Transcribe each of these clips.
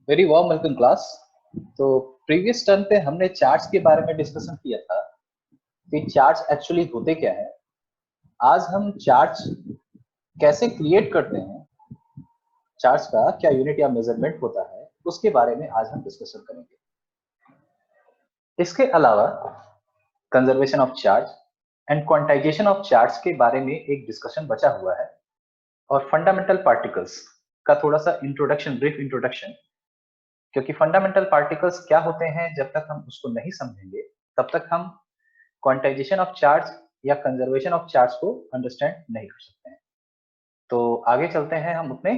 Very warm welcome class. तो previous term पे हमने चार्ट्स के बारे में डिस्कशन किया था कि चार्ट्स एक्चुअली होते क्या है। आज हम चार्ट्स कैसे क्रिएट करते हैं, चार्ट्स का क्या यूनिट या मेजरमेंट होता है, उसके बारे में आज हम डिस्कशन करेंगे। इसके अलावा conservation of charts and quantization of charts के बारे में एक डिस्कशन बचा हुआ है, और फंडामेंटल पार्टिकल्स का थोड़ा सा इंट्रोडक्शन, ब्रीफ इंट्रोडक्शन, क्योंकि फंडामेंटल पार्टिकल्स क्या होते हैं जब तक हम उसको नहीं समझेंगे तब तक हम क्वांटाइजेशन ऑफ चार्ज या कंजर्वेशन ऑफ चार्ज को अंडरस्टैंड नहीं कर सकते हैं। तो आगे चलते हैं हम अपने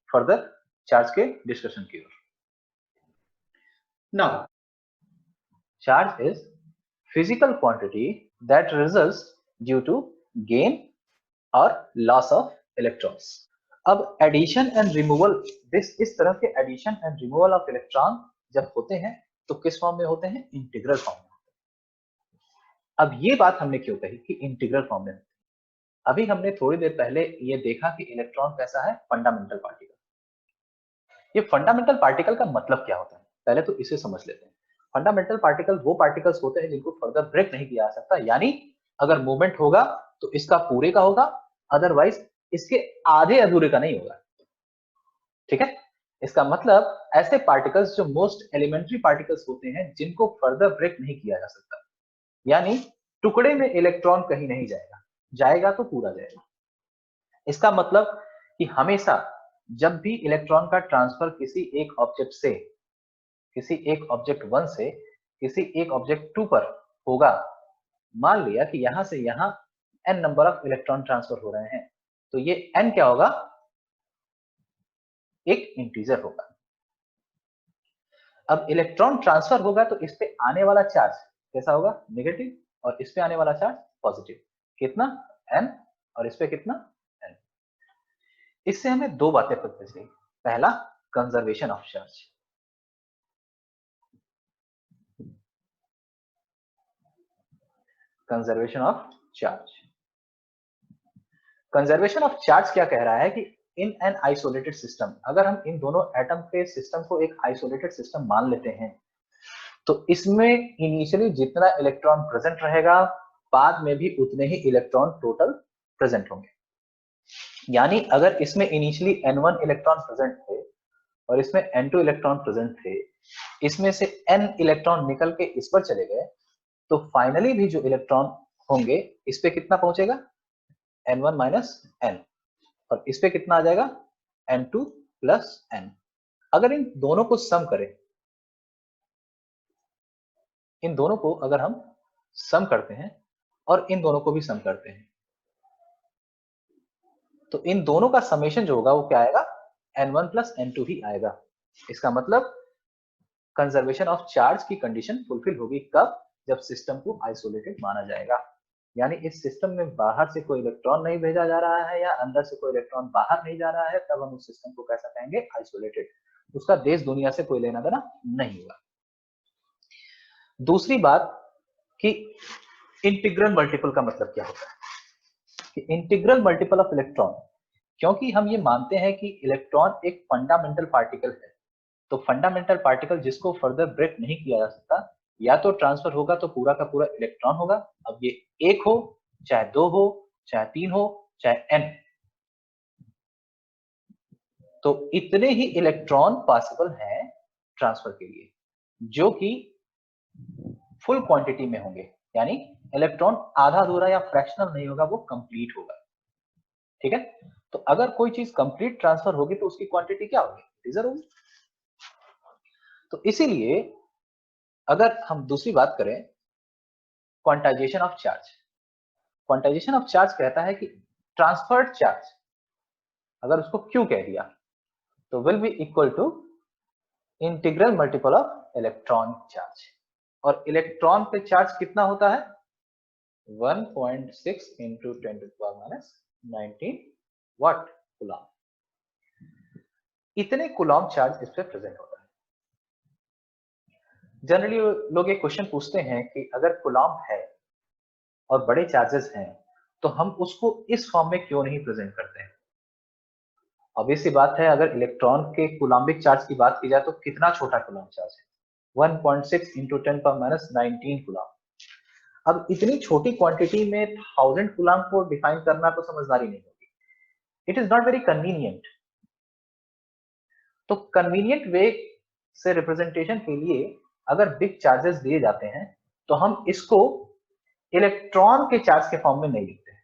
फर्दर चार्ज के डिस्कशन की ओर। Now charge is physical quantity that results due to gain और लॉस ऑफ इलेक्ट्रॉन्स। अब एडिशन एंड रिमूवल, इस तरह के addition and removal of electron जब होते हैं तो किस फॉर्म में होते हैं? इंटीग्रल फॉर्म में। अब ये बात हमने क्यों कही कि इंटीग्रल फॉर्म में? अभी हमने थोड़ी देर पहले ये देखा कि इलेक्ट्रॉन कैसा है? Fundamental particle. ये फंडामेंटल पार्टिकल का मतलब क्या होता है, पहले तो इसे समझ लेते हैं। फंडामेंटल पार्टिकल वो पार्टिकल्स होते हैं जिनको फर्दर ब्रेक नहीं किया जा सकता, यानी अगर मूवमेंट होगा तो इसका पूरे का होगा, अदरवाइज इसके आधे अधूरे का नहीं होगा। ठीक है, इसका मतलब ऐसे पार्टिकल्स जो मोस्ट एलिमेंट्री पार्टिकल्स होते हैं जिनको फर्दर ब्रेक नहीं किया जा सकता, यानी टुकड़े में इलेक्ट्रॉन कहीं नहीं जाएगा, जाएगा तो पूरा जाएगा। इसका मतलब कि हमेशा जब भी इलेक्ट्रॉन का ट्रांसफर किसी एक ऑब्जेक्ट से, किसी एक ऑब्जेक्ट 1 से किसी एक ऑब्जेक्ट 2 पर होगा, मान लिया कि यहां से यहां n number of electron transfer हो रहे हैं, तो ये n क्या होगा? एक इंटीजर होगा। अब इलेक्ट्रॉन ट्रांसफर होगा तो इस पे आने वाला चार्ज कैसा होगा? नेगेटिव, और इस पे आने वाला चार्ज पॉजिटिव। कितना? n, और इस पे कितना? n। इससे हमें दो बातें पता चली। पहला, conservation of charge. Conservation of charge, conservation of charge क्या कह रहा है कि इन एन आइसोलेटेड सिस्टम, अगर हम इन दोनों एटम के सिस्टम को एक आइसोलेटेड सिस्टम मान लेते हैं तो इसमें इनिशियली जितना इलेक्ट्रॉन प्रेजेंट रहेगा, बाद में भी उतने ही इलेक्ट्रॉन टोटल प्रेजेंट होंगे। यानी अगर इसमें इनिशियली n1 इलेक्ट्रॉन प्रेजेंट थे और इसमें n2 इलेक्ट्रॉन प्रेजेंट थे, इसमें से n इलेक्ट्रॉन निकल के इस पर चले गए, तो फाइनली भी जो इलेक्ट्रॉन होंगे इस पे कितना पहुंचेगा? n1 माइनस n, और इस पे कितना आ जाएगा? n2 plus n। अगर इन दोनों को सम करें, इन दोनों को अगर हम सम करते हैं और इन दोनों को भी सम करते हैं, तो इन दोनों का समेशन जो होगा वो क्या आएगा? n1 प्लस n2 ही आएगा। इसका मतलब कंजर्वेशन ऑफ चार्ज की कंडीशन फुलफिल होगी कब? जब सिस्टम को आइसोलेटेड माना जाएगा, यानी इस सिस्टम में बाहर से कोई इलेक्ट्रॉन नहीं भेजा जा रहा है या अंदर से कोई इलेक्ट्रॉन बाहर नहीं जा रहा है, तब हम उस सिस्टम को कैसा कहेंगे? आइसोलेटेड। उसका देश दुनिया से कोई लेना देना नहीं होगा। दूसरी बात कि इंटीग्रल मल्टीपल का मतलब क्या होता है? कि इंटीग्रल मल्टीपल ऑफ इलेक्ट्रॉन, क्योंकि हम ये मानते हैं कि इलेक्ट्रॉन एक फंडामेंटल पार्टिकल है, तो फंडामेंटल पार्टिकल जिसको फर्दर ब्रेक नहीं किया जा सकता, या तो ट्रांसफर होगा तो पूरा का पूरा इलेक्ट्रॉन होगा। अब ये एक हो, चाहे दो हो, चाहे तीन हो, चाहे n, तो इतने ही इलेक्ट्रॉन पॉसिबल हैं ट्रांसफर के लिए, जो कि फुल क्वांटिटी में होंगे, यानी इलेक्ट्रॉन आधा अधूरा या फ्रैक्शनल नहीं होगा, वो कंप्लीट होगा। ठीक है, तो अगर कोई चीज कंप्लीट ट्रांसफर होगी तो उसकी क्वांटिटी क्या होगी? इंटीजर होगी। तो इसीलिए अगर हम दूसरी बात करें, quantization of charge, quantization of charge कहता है कि ट्रांसफर्ड चार्ज, अगर उसको क्यू कह दिया, तो will be equal to integral multiple of electron charge. और इलेक्ट्रॉन पे चार्ज कितना होता है? 1.6 इंटू 10⁻⁻19 वाट कूलम्ब। इतने कूलम्ब चार्ज इस पे प्रेजेंट होता है। जनरली लोग ये क्वेश्चन पूछते हैं कि अगर कूलम्ब है और बड़े चार्जेस हैं तो हम उसको इस फॉर्म में क्यों नहीं प्रेजेंट करते हैं? ऑब्वियस सी बात है, अगर इलेक्ट्रॉन के कूलम्बिक चार्ज की बात की जाए तो कितना छोटा कूलम्ब चार्ज है, 1.6 इंटू 10⁻19 कूलम्ब। अब इतनी छोटी क्वांटिटी में 1000 कूलम्ब को डिफाइन करना तो समझदारी नहीं होगी, it is not very convenient. तो कन्वीनियंट वे से रिप्रेजेंटेशन के लिए अगर बिग चार्जेस दिए जाते हैं तो हम इसको इलेक्ट्रॉन के चार्ज के फॉर्म में नहीं लिखते हैं,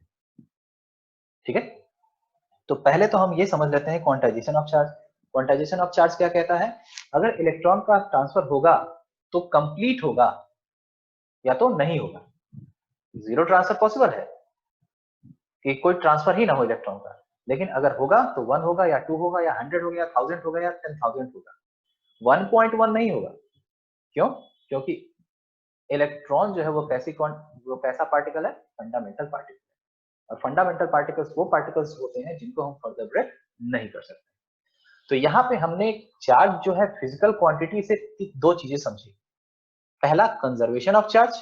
ठीक है। तो पहले तो हम ये समझ लेते हैं quantization of charge. Quantization of charge क्या कहता है, अगर इलेक्ट्रॉन का ट्रांसफर होगा तो कंप्लीट होगा या तो नहीं होगा। जीरो ट्रांसफर पॉसिबल है कि कोई ट्रांसफर ही ना हो इलेक्ट्रॉन का, लेकिन अगर होगा तो 1 होगा या 2 होगा या 100 होगा या 1000 होगा या 10,000 होगा, 1.1 नहीं होगा। क्यों? क्योंकि इलेक्ट्रॉन जो है वो कैसा पार्टिकल है, फंडामेंटल पार्टिकल। और फंडामेंटल पार्टिकल्स वो पार्टिकल्स होते हैं जिनको हम फर्दर ब्रेक नहीं कर सकते। तो यहाँ पे हमने चार्ज जो है फिजिकल क्वांटिटी से दो चीजें समझी। पहला, कंजर्वेशन ऑफ चार्ज,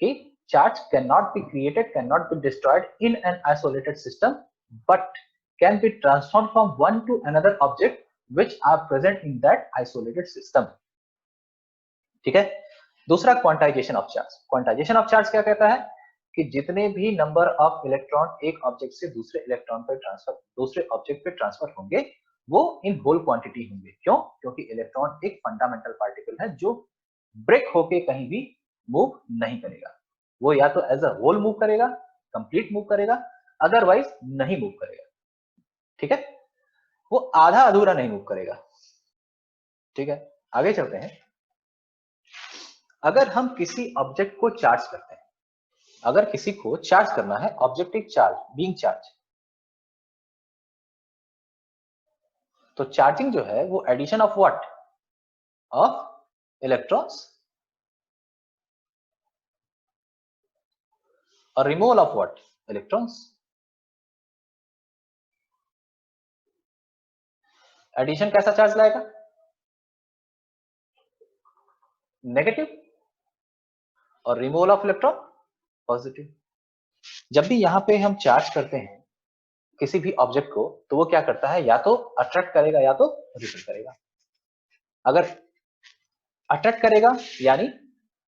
कि charge can not be created, can not be destroyed in an isolated system, but can be transform from one two another object which are present in that isolated system, ठीक है। दूसरा, quantization of charge. Quantization of charge क्या कहता है कि जितने भी number of electron एक ऑब्जेक्ट से दूसरे ऑब्जेक्ट पे ट्रांसफर होंगे वो इन होल क्वांटिटी होंगे। क्यों? क्योंकि इलेक्ट्रॉन एक फंडामेंटल पार्टिकल है जो ब्रेक होके कहीं भी मूव नहीं करेगा। वो या तो एज अ होल मूव करेगा, कंप्लीट मूव करेगा, अदरवाइज नहीं मूव करेगा, ठीक है। वो आधा अधूरा नहीं मूव करेगा, ठीक है। आगे चलते हैं। अगर हम किसी ऑब्जेक्ट को चार्ज करते हैं, अगर किसी को चार्ज करना है, ऑब्जेक्टिव चार्ज, बीइंग चार्ज, तो चार्जिंग जो है वो addition of what, of electrons, और removal of what, electrons. Addition कैसा चार्ज लाएगा, नेगेटिव, और रिमूवल ऑफ इलेक्ट्रॉन, पॉजिटिव। जब भी यहां पे हम चार्ज करते हैं किसी भी ऑब्जेक्ट को, तो वो क्या करता है, या तो अट्रैक्ट करेगा या तो रिपल करेगा। अगर अट्रैक्ट करेगा यानी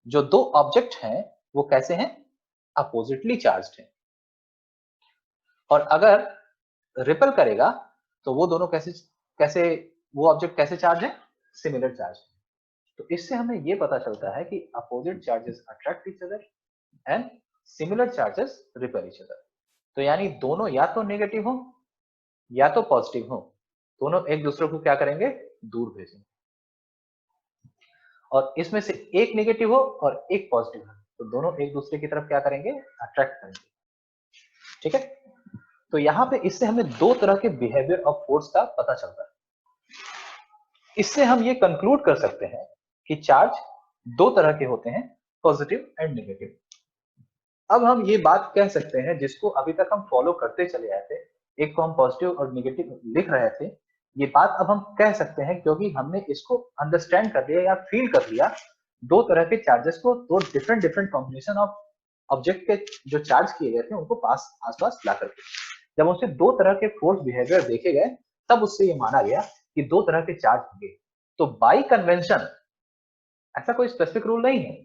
जो दो ऑब्जेक्ट हैं वो कैसे हैं, अपोजिटली चार्ज्ड हैं, और अगर रिपल करेगा तो वो दोनों कैसे कैसे वो ऑब्जेक्ट कैसे चार्ज है, सिमिलर चार्ज। तो इससे हमें ये पता चलता है कि opposite charges attract each other and similar charges repel each other. तो यानी दोनों या तो नेगेटिव हो या तो पॉजिटिव हो, दोनों एक दूसरे को क्या करेंगे, दूर भेजेंगे। और इसमें से एक नेगेटिव हो और एक पॉजिटिव हो तो दोनों एक दूसरे की तरफ क्या करेंगे, अट्रैक्ट करेंगे, ठीक है। तो यहाँ पे इससे हमें दो तरह के बिहेवियर ऑफ फोर्स का पता चलता है। इससे हम ये कंक्लूड कर सकते हैं कि चार्ज दो तरह के होते हैं, पॉजिटिव एंड नेगेटिव। अब हम ये बात कह सकते हैं जिसको अभी तक हम फॉलो करते चले आए थे, एक को हम पॉजिटिव और नेगेटिव लिख रहे थे, ये बात अब हम कह सकते हैं क्योंकि हमने इसको अंडरस्टैंड कर लिया या फील कर लिया, दो तरह के चार्जेस को, दो different different combination of object के जो चार्ज किए गए थे उनको आसपास ला करके जब उनसे दो तरह के फोर्स बिहेवियर देखे गए, तब उससे ये माना गया कि दो तरह के चार्ज होंगे। तो बाई कन्वेंशन ऐसा कोई स्पेसिफिक रूल नहीं है,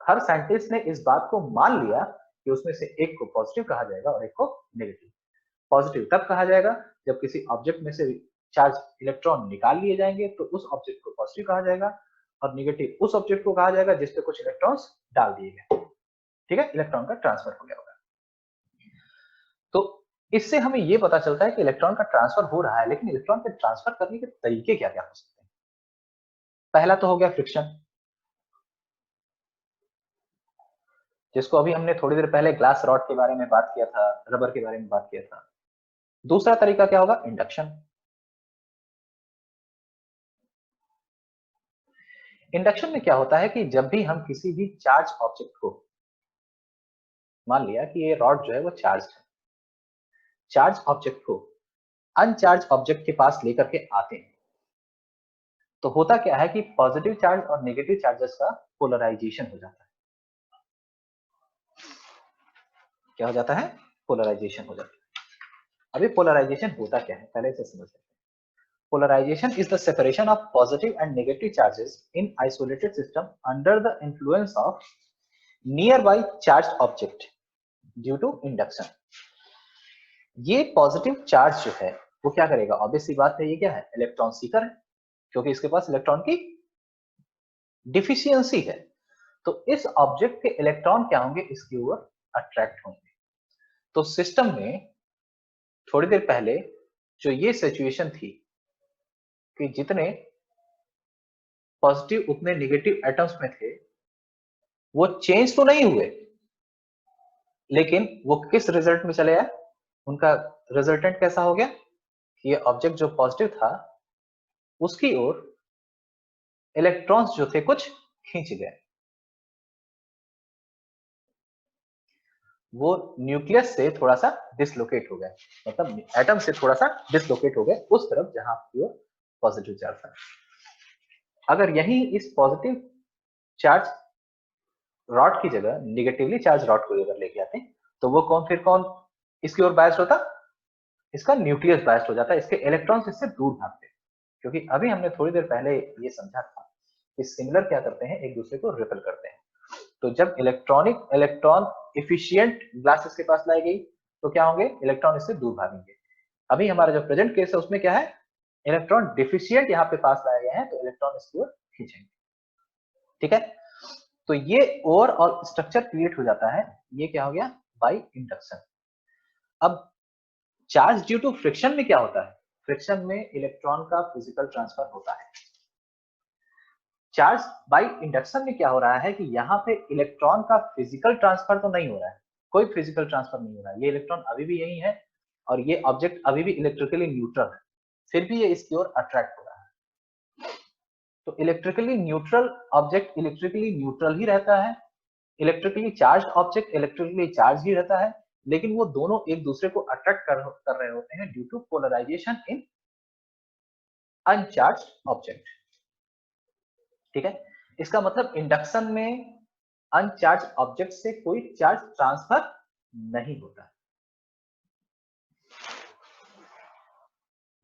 हर साइंटिस्ट ने इस बात को मान लिया कि उसमें से एक को पॉजिटिव कहा जाएगा और एक को नेगेटिव। पॉजिटिव तब कहा जाएगा जब किसी ऑब्जेक्ट में से चार्ज इलेक्ट्रॉन निकाल लिए जाएंगे तो उस ऑब्जेक्ट को पॉजिटिव कहा जाएगा, और नेगेटिव उस ऑब्जेक्ट को कहा जाएगा जिस पे कुछ इलेक्ट्रॉन्स डाल दिए गए, ठीक है, इलेक्ट्रॉन का ट्रांसफर हो गया होगा। तो इससे हमें यह पता चलता है कि इलेक्ट्रॉन का ट्रांसफर हो रहा है, लेकिन इलेक्ट्रॉन के ट्रांसफर करने के तरीके क्या क्या हो सकते हैं। पहला तो हो गया फ्रिक्शन, जिसको अभी हमने थोड़ी देर पहले ग्लास रॉड के बारे में बात किया था, रबर के बारे में बात किया था। दूसरा तरीका क्या होगा, इंडक्शन। इंडक्शन में क्या होता है कि जब भी हम किसी भी चार्ज ऑब्जेक्ट को, मान लिया कि ये रॉड जो है वो चार्ज है, चार्ज ऑब्जेक्ट को अनचार्ज ऑब्जेक्ट के पास लेकर के आते हैं, तो होता क्या है कि पॉजिटिव चार्ज और नेगेटिव चार्जेस का पोलराइजेशन हो जाता है। क्या हो जाता है, पोलराइजेशन हो जाता है। अभी पोलराइजेशन होता क्या है पहले से समझ लेते हैं। Polarization is the separation of positive and negative charges in isolated system under the influence of nearby charged object due to induction. ये पॉजिटिव चार्ज जो है वो क्या करेगा, ऑब्वियस सी बात है, ये क्या है, इलेक्ट्रॉन सीकर है, क्योंकि इसके पास इलेक्ट्रॉन की डिफिशियंसी है। तो इस ऑब्जेक्ट के इलेक्ट्रॉन क्या होंगे, इसकी ओर अट्रैक्ट होंगे। तो सिस्टम में थोड़ी देर पहले जो ये सिचुएशन थी कि जितने पॉजिटिव उतने नेगेटिव एटम्स में थे, वो चेंज तो नहीं हुए, लेकिन वो किस रिजल्ट में चले आए, उनका रिजल्टेंट कैसा हो गया कि ये ऑब्जेक्ट जो पॉजिटिव था उसकी ओर इलेक्ट्रॉन्स जो थे कुछ खींच गए। वो न्यूक्लियस से थोड़ा सा डिसलोकेट हो गए, मतलब एटम से थोड़ा सा डिसलोकेट हो गए उस तरफ जहां की ओर पॉजिटिव चार्ज था। अगर यही इस पॉजिटिव चार्ज रॉड की जगह निगेटिवली चार्ज रॉड को अगर लेके आते तो वो कौन इसकी ओर बायस्ड होता, इसका न्यूक्लियस बायस्ड हो जाता है, इसके इलेक्ट्रॉन्स इससे दूर भागते। क्योंकि अभी हमने थोड़ी देर पहले ये समझा था कि सिमिलर क्या करते हैं, एक दूसरे को रिपेल करते हैं। तो जब इलेक्ट्रॉन इफिशिएंट ग्लासेस के पास लाई गई तो क्या होंगे, इलेक्ट्रॉन इससे दूर भागेंगे। अभी हमारा जो प्रेजेंट केस है उसमें क्या है, इलेक्ट्रॉन डिफिशिएंट यहाँ पे पास लाए गए हैं तो इलेक्ट्रॉन इसकी ओर खींचेंगे। ठीक है, तो ये ओवरऑल स्ट्रक्चर क्रिएट हो जाता है, ये क्या हो गया, बाय इंडक्शन। अब चार्ज ड्यू टू फ्रिक्शन में क्या होता है, फ्रिक्शन में इलेक्ट्रॉन का फिजिकल ट्रांसफर होता है। चार्ज बाय इंडक्शन में क्या हो रहा है कि यहाँ पे इलेक्ट्रॉन का फिजिकल ट्रांसफर तो नहीं हो रहा है, कोई फिजिकल ट्रांसफर नहीं हो रहा है, ये इलेक्ट्रॉन अभी भी यही है और ये ऑब्जेक्ट अभी भी इलेक्ट्रिकली न्यूट्रल है, फिर भी ये इसकी ओर अट्रैक्ट हो रहा है। तो electrically neutral object electrically neutral ही रहता है, electrically charge object electrically charge ही रहता है, लेकिन वो दोनों एक दूसरे को अट्रैक्ट कर रहे होते हैं due to polarization in uncharged object. ठीक है, इसका मतलब इंडक्शन में अनचार्ज ऑब्जेक्ट से कोई चार्ज ट्रांसफर नहीं होता।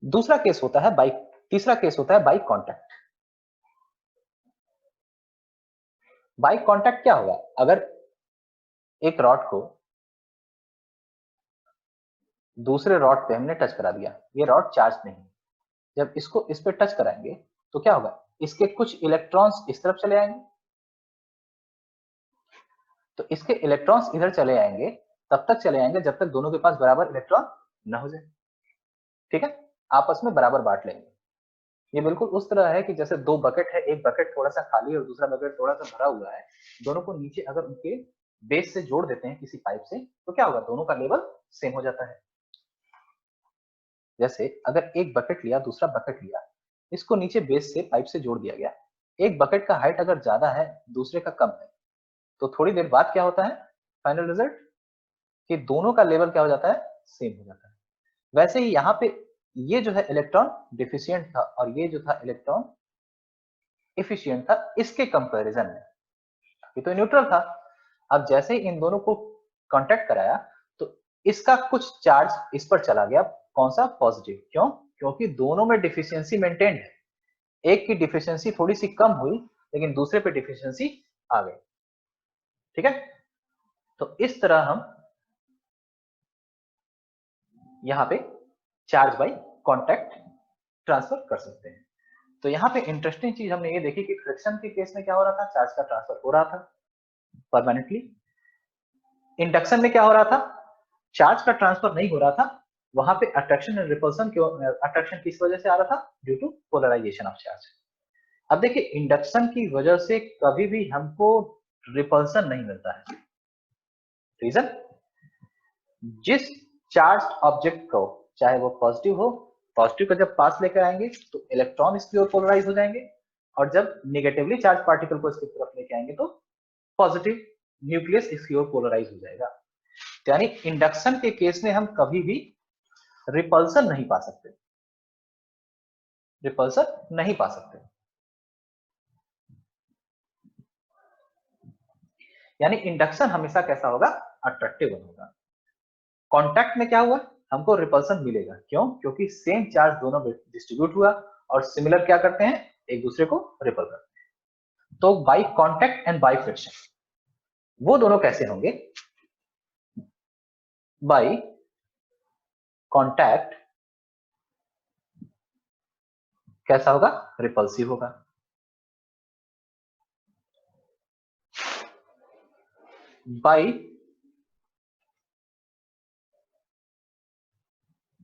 दूसरा केस होता है बाई तीसरा केस होता है बाई कांटेक्ट। बाई कांटेक्ट क्या होगा, अगर एक रॉड को दूसरे रॉड पे हमने टच करा दिया, ये रॉड चार्ज नहीं, जब इसको इस पे टच कराएंगे तो क्या होगा, इसके कुछ इलेक्ट्रॉन्स इस तरफ चले आएंगे, तो इसके इलेक्ट्रॉन्स इधर चले आएंगे, तब तक चले आएंगे जब तक दोनों के पास बराबर इलेक्ट्रॉन न हो जाए। ठीक है, आपस में बराबर बांट लेंगे। ये बिल्कुल उस तरह है कि जैसे दो बकेट है, एक बकेट थोड़ा सा खाली और दूसरा बकेट थोड़ा सा भरा हुआ है, दोनों को नीचे अगर उनके बेस से जोड़ देते हैं किसी पाइप से तो क्या होगा, दोनों का लेवल सेम हो जाता है। जैसे अगर एक बकेट लिया दूसरा बकेट लिया, इसको नीचे बेस से पाइप से जोड़ दिया गया, एक बकेट का हाइट अगर ज्यादा है दूसरे का कम है, तो थोड़ी देर बाद क्या होता है, फाइनल रिजल्ट कि दोनों का लेवल क्या हो जाता है, सेम हो जाता है। वैसे ही यहाँ पे ये जो है इलेक्ट्रॉन डिफिशियंट था और ये जो था इलेक्ट्रॉन एफिशिएंट था, इसके कंपैरिजन में ये तो न्यूट्रल था। अब जैसे ही इन दोनों को कांटेक्ट कराया तो इसका कुछ चार्ज इस पर चला गया, कौन सा, पॉजिटिव। क्यों, क्योंकि दोनों में डिफिशियंसी मेंटेन्ड है, एक की डिफिशियंसी थोड़ी सी कम हुई लेकिन दूसरे पे डिफिशियंसी आ गई। ठीक है, तो इस तरह हम यहाँ पे चार्ज बाई कांटेक्ट ट्रांसफर कर सकते हैं। तो यहाँ पे इंटरेस्टिंग चीज हमने ये देखी कि फ्रिक्शन के केस में क्या हो रहा था, चार्ज का ट्रांसफर हो रहा था परमानेंटली। इंडक्शन में क्या हो रहा था, चार्ज का ट्रांसफर नहीं हो रहा था, वहां पे अट्रैक्शन एंड रिपल्शन क्यों, अट्रैक्शन किस वजह से आ रहा था, due to polarization of charge. अब देखिए इंडक्शन की वजह से कभी भी हमको रिपल्सन नहीं मिलता है। रीजन, जिस चार्ज ऑब्जेक्ट को चाहे वो पॉजिटिव हो, पॉजिटिव को जब पास लेकर आएंगे तो इलेक्ट्रॉन इसकी ओर पोलराइज हो जाएंगे, और जब निगेटिवली चार्ज पार्टिकल को इसकी तरफ लेके आएंगे तो पॉजिटिव न्यूक्लियस इसकी ओर पोलराइज हो जाएगा। यानी इंडक्शन के केस में हम कभी भी रिपल्सन नहीं पा सकते, रिपल्सन नहीं पा सकते। यानी इंडक्शन हमेशा कैसा होगा, अट्रैक्टिव होगा। कांटेक्ट में क्या हुआ, हमको रिपल्सन मिलेगा। क्यों? क्योंकि सेम चार्ज दोनों डिस्ट्रीब्यूट हुआ और सिमिलर क्या करते हैं, एक दूसरे को रिपल करते हैं। तो by contact and by friction वो दोनों कैसे होंगे? बाई कॉन्टैक्ट कैसा होगा? रिपल्सिव होगा। बाई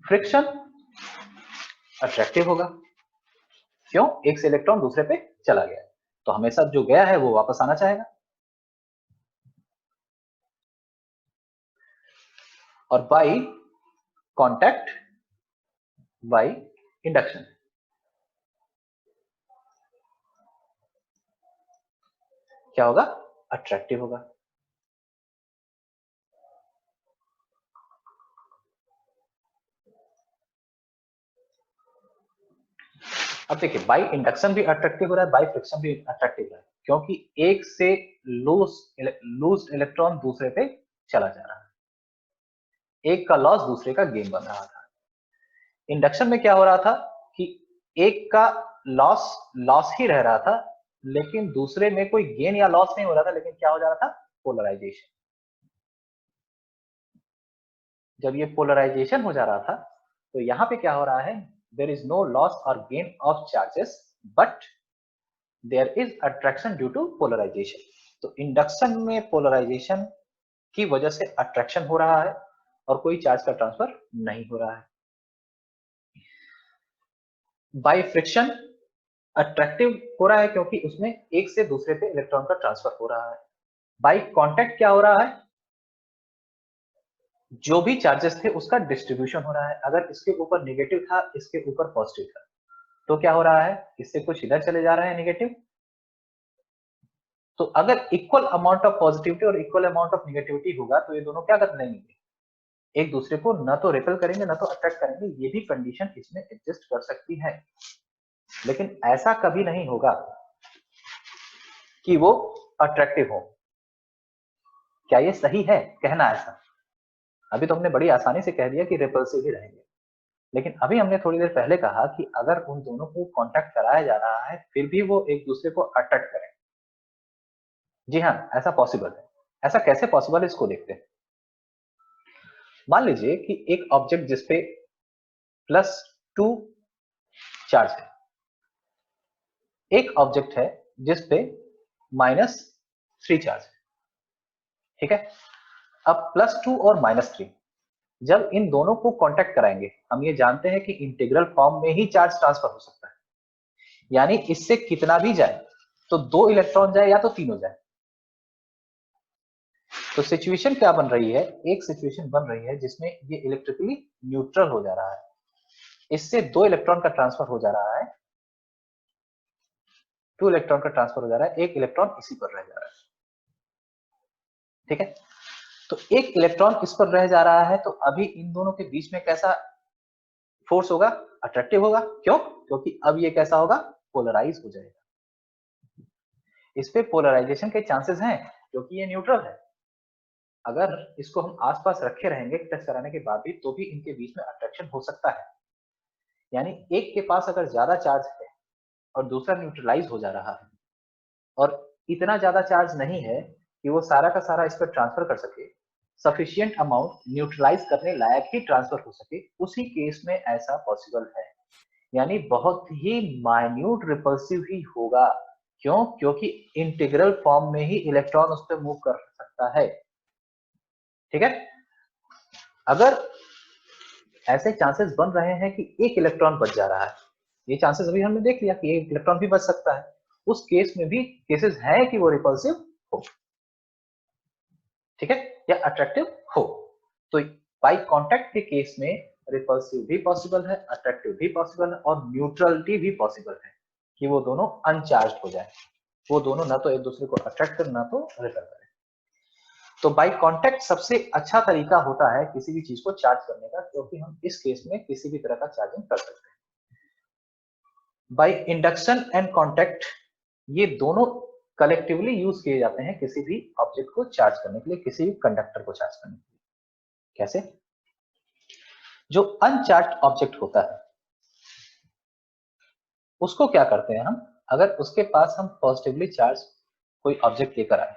फ्रिक्शन अट्रैक्टिव होगा। क्यों? एक से इलेक्ट्रॉन दूसरे पे चला गया, तो हमेशा जो गया है वो वापस आना चाहेगा। और बाई कॉन्टैक्ट बाई इंडक्शन क्या होगा? अट्रैक्टिव होगा। अब देखिए, बाई इंडक्शन भी अट्रैक्टिव हो रहा है, बाई फ्रिक्शन भी अट्रैक्टिव हो रहा है, क्योंकि एक से लूज इलेक्ट्रॉन दूसरे पे चला जा रहा है, एक का लॉस दूसरे का गेन बन रहा था। इंडक्शन में क्या हो रहा था कि एक का लॉस लॉस ही रह रहा था, लेकिन दूसरे में कोई गेन या लॉस नहीं हो रहा था, लेकिन क्या हो जा रहा था? पोलराइजेशन। जब ये पोलराइजेशन हो जा रहा था, तो यहां पे क्या हो रहा है? देयर इज नो लॉस और gain of charges, but there is attraction due to polarization. तो इंडक्शन में पोलराइजेशन की वजह से अट्रैक्शन हो रहा है और कोई चार्ज का ट्रांसफर नहीं हो रहा है। बाय फ्रिक्शन अट्रैक्टिव हो रहा है, क्योंकि उसमें एक से दूसरे पे इलेक्ट्रॉन का ट्रांसफर हो रहा है। बाय कांटेक्ट क्या हो रहा है? जो भी चार्जेस थे उसका डिस्ट्रीब्यूशन हो रहा है। अगर इसके ऊपर नेगेटिव था, इसके ऊपर पॉजिटिव था, तो क्या हो रहा है? इससे कुछ इधर चले जा रहे हैं नेगेटिव। तो अगर इक्वल अमाउंट ऑफ पॉजिटिविटी और इक्वल अमाउंट ऑफ नेगेटिविटी होगा, तो ये दोनों क्या कर लेंगे? एक दूसरे को न तो रिपेल करेंगे न तो अट्रैक्ट करेंगे। ये भी कंडीशन इसमें एग्जिस्ट कर सकती है, लेकिन ऐसा कभी नहीं होगा कि वो अट्रैक्टिव हो। क्या ये सही है कहना ऐसा? अभी तो हमने बड़ी आसानी से कह दिया कि रिपल्सिव ही रहेंगे, लेकिन अभी हमने थोड़ी देर पहले कहा कि अगर उन दोनों को कांटेक्ट कराया जा रहा है, फिर भी वो एक दूसरे को अट्रैक्ट करें। जी हाँ, ऐसा पॉसिबल है। ऐसा कैसे पॉसिबल है, इसको देखते हैं। मान लीजिए कि एक ऑब्जेक्ट जिसपे +2 चार्ज है, एक ऑब्जेक्ट है जिसपे -3 चार्ज है। ठीक है। अब +2 और -3 जब इन दोनों को कांटेक्ट कराएंगे, हम ये जानते हैं कि इंटीग्रल फॉर्म में ही चार्ज ट्रांसफर हो सकता है, यानी इससे कितना भी जाए, तो 2 इलेक्ट्रॉन जाए या तो तीनों जाए। तो सिचुएशन क्या बन रही है? एक सिचुएशन बन रही है जिसमें ये इलेक्ट्रिकली न्यूट्रल हो जा रहा है, इससे 2 इलेक्ट्रॉन का ट्रांसफर हो जा रहा है, 2 इलेक्ट्रॉन का ट्रांसफर हो जा रहा है, एक इलेक्ट्रॉन इसी पर रह जा रहा है। ठीक है। तो एक इलेक्ट्रॉन इस पर रह जा रहा है, तो अभी इन दोनों के बीच में कैसा फोर्स होगा? अट्रैक्टिव होगा। क्यों? क्योंकि अब ये कैसा होगा? पोलराइज हो जाएगा। इस पे पोलराइजेशन के चांसेस हैं, क्योंकि ये न्यूट्रल है। अगर इसको हम आसपास रखे रहेंगे टेस्ट कराने के बाद भी, तो भी इनके बीच में अट्रैक्शन हो सकता है। यानी एक के पास अगर ज्यादा चार्ज है और दूसरा न्यूट्रलाइज हो जा रहा है, और इतना ज्यादा चार्ज नहीं है कि वो सारा का सारा इस पर ट्रांसफर कर सके, सफिशिएंट अमाउंट न्यूट्रलाइज करने लायक ही ट्रांसफर हो सके, उसी केस में ऐसा पॉसिबल है। यानी बहुत ही माइन्यूट रिपल्सिव ही होगा। क्यों? क्योंकि इंटीग्रल फॉर्म में ही इलेक्ट्रॉन उस पर मूव कर सकता है। ठीक है। अगर ऐसे चांसेस बन रहे हैं कि एक इलेक्ट्रॉन बच जा रहा है, ये चांसेस अभी हमने देख लिया कि एक इलेक्ट्रॉन भी बच सकता है, उस केस में भी केसेस हैं कि वो रिपल्सिव हो, ठीक है, या अट्रैक्टिव हो। तो बाई कांटेक्ट के केस में रिपल्सिव भी पॉसिबल है, अट्रैक्टिव भी पॉसिबल है, और न्यूट्रलिटी भी पॉसिबल है कि वो दोनों अनचार्ज हो जाए, वो दोनों ना तो एक दूसरे को अट्रैक्ट करे ना तो रिपेल करे। तो बाई कांटेक्ट सबसे अच्छा तरीका होता है किसी भी चीज को चार्ज करने का, क्योंकि हम इस केस में किसी भी तरह का चार्जिंग कर सकते हैं। बाई इंडक्शन एंड कांटेक्ट ये दोनों कलेक्टिवली यूज किए जाते हैं किसी भी ऑब्जेक्ट को चार्ज करने के लिए, किसी भी कंडक्टर को चार्ज करने के लिए। कैसे? जो अनचार्ज ऑब्जेक्ट होता है उसको क्या करते हैं हम, अगर उसके पास हम पॉजिटिवली चार्ज कोई ऑब्जेक्ट लेकर आए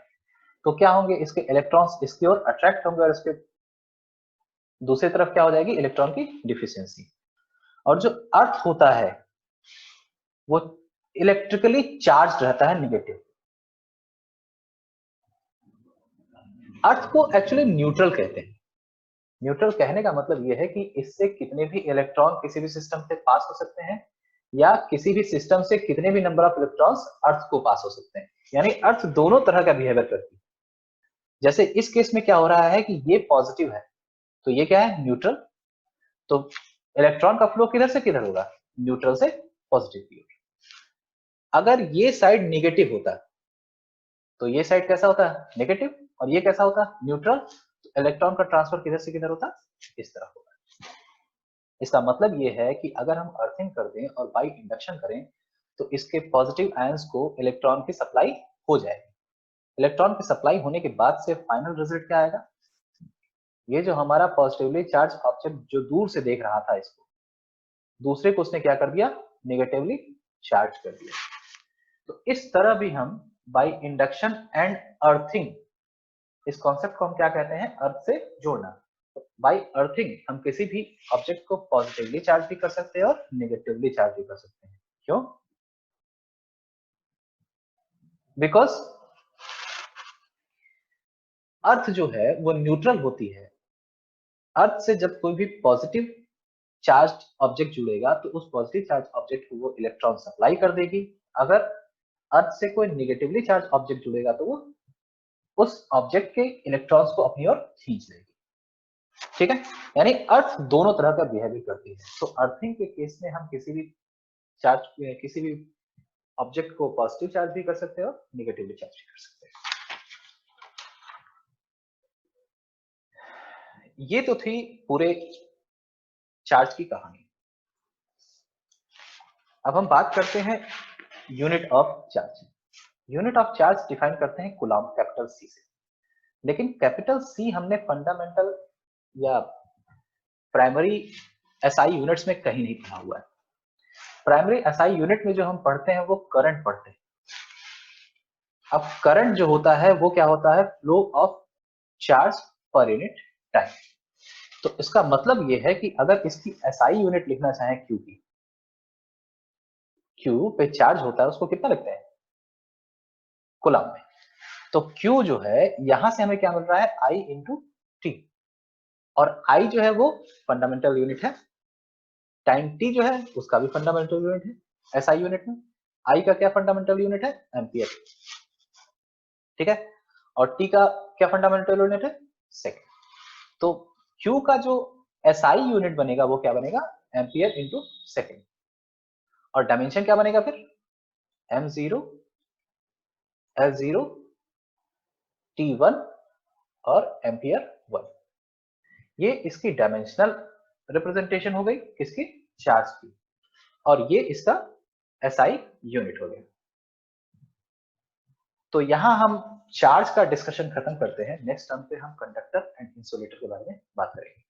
तो क्या होंगे, इसके इलेक्ट्रॉन्स इसकी ओर अट्रैक्ट होंगे और इसके दूसरी तरफ क्या हो जाएगी, इलेक्ट्रॉन की डिफिशियंसी। और जो अर्थ होता है वो इलेक्ट्रिकली चार्ज रहता है नेगेटिव। अर्थ को एक्चुअली न्यूट्रल कहते हैं। न्यूट्रल कहने का मतलब यह है कि इससे कितने भी इलेक्ट्रॉन किसी भी सिस्टम से पास हो सकते हैं या किसी भी सिस्टम से कितने भी नंबर ऑफ इलेक्ट्रॉन्स अर्थ को पास हो सकते हैं, यानी अर्थ दोनों तरह का बिहेवियर करती है। जैसे इस केस में क्या हो रहा है कि ये पॉजिटिव है तो ये क्या है, न्यूट्रल। तो इलेक्ट्रॉन का फ्लो किधर से किधर होगा, न्यूट्रल से पॉजिटिव की ओर। अगर ये साइड नेगेटिव होता तो ये साइड कैसा होता है, नेगेटिव, और ये कैसा होता, न्यूट्रल। तो इलेक्ट्रॉन का ट्रांसफर किधर से किधर होता, इस तरह होगा। इसका मतलब ये है कि अगर हम अर्थिंग कर दें और बाई इंडक्शन करें तो इसके पॉजिटिव आयंस को इलेक्ट्रॉन की सप्लाई हो जाएगी। इलेक्ट्रॉन की सप्लाई होने के बाद से फाइनल रिजल्ट क्या आएगा, ये जो हमारा पॉजिटिवली चार्ज ऑब्जेक्ट जो दूर से देख रहा था इसको, दूसरे को उसने क्या कर दिया, नेगेटिवली चार्ज कर दिया। तो इस तरह भी हम बाय इंडक्शन एंड अर्थिंग, इस कॉन्सेप्ट को हम क्या कहते हैं, अर्थ से जोड़ना। बाय अर्थिंग हम किसी भी ऑब्जेक्ट को पॉजिटिवली चार्ज भी कर सकते हैं और नेगेटिवली चार्ज भी कर सकते हैं। क्यों, बिकॉज अर्थ जो है वो न्यूट्रल होती है। अर्थ से जब कोई भी पॉजिटिव चार्ज ऑब्जेक्ट जुड़ेगा तो उस पॉजिटिव चार्ज ऑब्जेक्ट को वो इलेक्ट्रॉन सप्लाई कर देगी। अगर अर्थ से कोई नेगेटिवली चार्ज ऑब्जेक्ट जुड़ेगा तो वो उस ऑब्जेक्ट के इलेक्ट्रॉन्स को अपनी ओर खींच लेगी। ठीक है, यानी अर्थ दोनों तरह का बिहेवियर करती है। तो अर्थिंग के केस में हम किसी भी चार्ज, किसी भी ऑब्जेक्ट को पॉजिटिव चार्ज भी कर सकते हैं और नेगेटिवली चार्ज भी कर सकते हैं। ये तो थी पूरे चार्ज की कहानी। अब हम बात करते हैं unit of charge. Unit of charge define करते हैं कूलम्ब, कैपिटल सी से। लेकिन कैपिटल सी हमने फंडामेंटल या प्राइमरी एसआई यूनिट्स में कहीं नहीं पढ़ा हुआ है। प्राइमरी एसआई यूनिट में जो हम पढ़ते हैं वो करंट पढ़ते हैं। अब करंट जो होता है वो क्या होता है, flow of charge per unit time. तो इसका मतलब ये है कि अगर इसकी एसआई यूनिट लिखना चाहें क्यू की, क्यू पे चार्ज होता है उसको कितना लिखते हैं, कूलम्ब में। तो Q जो है यहां से हमें क्या मिल रहा है, I इंटू टी। और I जो है वो फंडामेंटल यूनिट है, टाइम T जो है उसका भी फंडामेंटल यूनिट है SI यूनिट में। I का क्या फंडामेंटल यूनिट है, एम्पियर। ठीक है, और T का क्या फंडामेंटल यूनिट है, सेकंड। तो Q का जो SI यूनिट बनेगा वो क्या बनेगा, एम्पियर इंटू सेकंड। और डायमेंशन क्या बनेगा फिर, M0 L0 T1 और एम्पियर 1। ये इसकी डायमेंशनल रिप्रेजेंटेशन हो गई किसकी, चार्ज की। और ये इसका एसआई यूनिट हो गया। तो यहां हम चार्ज का डिस्कशन खत्म करते हैं। नेक्स्ट टर्म पे हम कंडक्टर एंड इंसुलेटर के बारे में बात करेंगे।